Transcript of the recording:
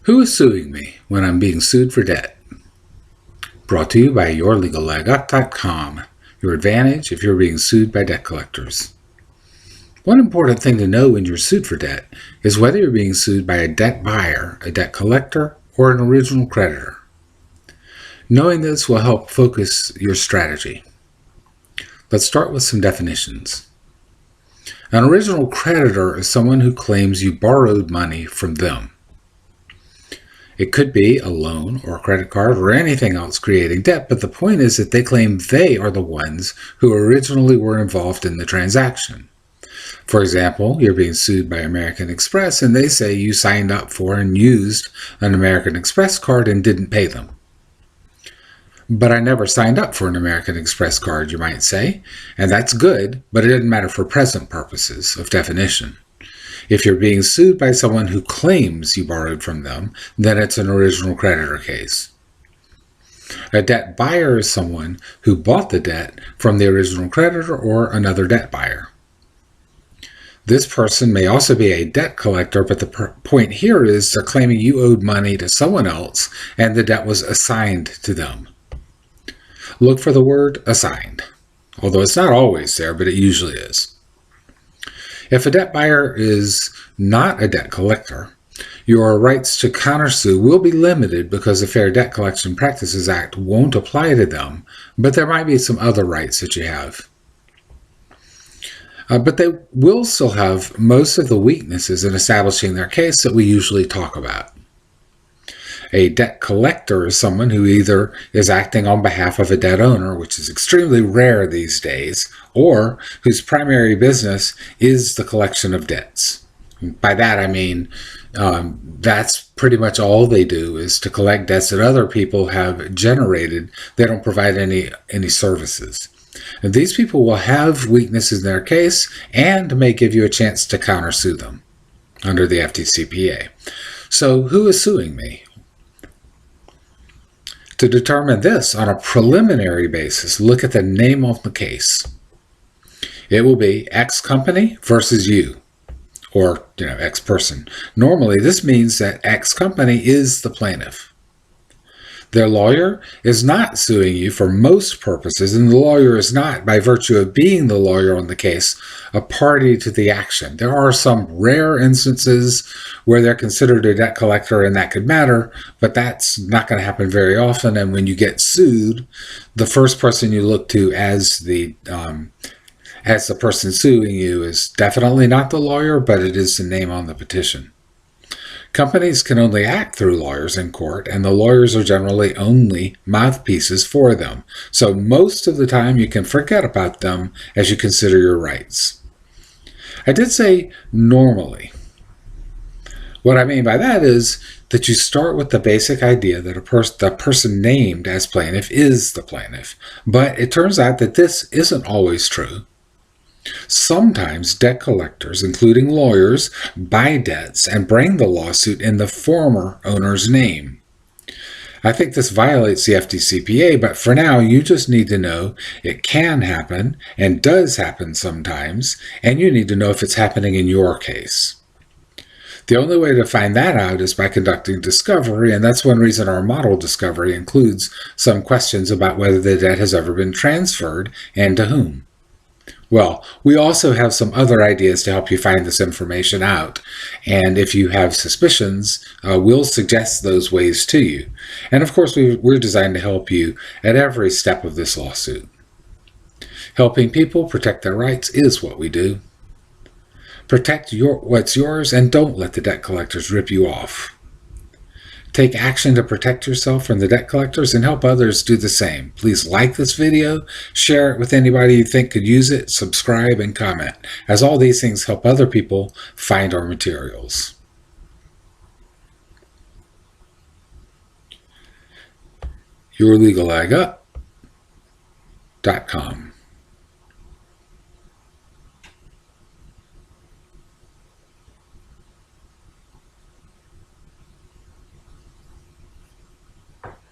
Who is suing me when I'm being sued for debt? Brought to you by yourlegallegup.com. Your advantage if you're being sued by debt collectors. One important thing to know when you're sued for debt is whether you're being sued by a debt buyer, a debt collector, or an original creditor. Knowing this will help focus your strategy. Let's start with some definitions. An original creditor is someone who claims you borrowed money from them. It could be a loan or a credit card or anything else creating debt, but the point is that they claim they are the ones who originally were involved in the transaction. For example, you're being sued by American Express and they say you signed up for and used an American Express card and didn't pay them. But I never signed up for an American Express card, you might say, and that's good, but it doesn't matter for present purposes of definition. If you're being sued by someone who claims you borrowed from them, then it's an original creditor case. A debt buyer is someone who bought the debt from the original creditor or another debt buyer. This person may also be a debt collector, but the point here is they're claiming you owed money to someone else and the debt was assigned to them. Look for the word assigned, although it's not always there, but it usually is. If a debt buyer is not a debt collector, your rights to countersue will be limited because the Fair Debt Collection Practices Act won't apply to them, but there might be some other rights that you have. But they will still have most of the weaknesses in establishing their case that we usually talk about. A debt collector is someone who either is acting on behalf of a debt owner, which is extremely rare these days, or whose primary business is the collection of debts. By that I mean that's pretty much all they do is to collect debts that other people have generated. They don't provide any services. And these people will have weaknesses in their case and may give you a chance to countersue them under the FDCPA. So who is suing me? To determine this on a preliminary basis, look at the name of the case. It will be X company versus you, or X person. Normally, this means that X company is the plaintiff. Their lawyer is not suing you for most purposes, and the lawyer is not, by virtue of being the lawyer on the case, a party to the action. There are some rare instances where they're considered a debt collector and that could matter, but that's not going to happen very often. And when you get sued, the first person you look to as the person suing you is definitely not the lawyer, but it is the name on the petition. Companies can only act through lawyers in court, and the lawyers are generally only mouthpieces for them. So most of the time you can forget about them as you consider your rights. I did say normally. What I mean by that is that you start with the basic idea that the person named as plaintiff is the plaintiff. But it turns out that this isn't always true. Sometimes debt collectors, including lawyers, buy debts and bring the lawsuit in the former owner's name. I think this violates the FDCPA, but for now you just need to know it can happen and does happen sometimes, and you need to know if it's happening in your case. The only way to find that out is by conducting discovery, and that's one reason our model discovery includes some questions about whether the debt has ever been transferred and to whom. Well, we also have some other ideas to help you find this information out. And if you have suspicions, we'll suggest those ways to you. And of course, we're designed to help you at every step of this lawsuit. Helping people protect their rights is what we do. Protect what's yours and don't let the debt collectors rip you off. Take action to protect yourself from the debt collectors and help others do the same. Please like this video, share it with anybody you think could use it, subscribe, and comment, as all these things help other people find our materials. yourlegallegup.com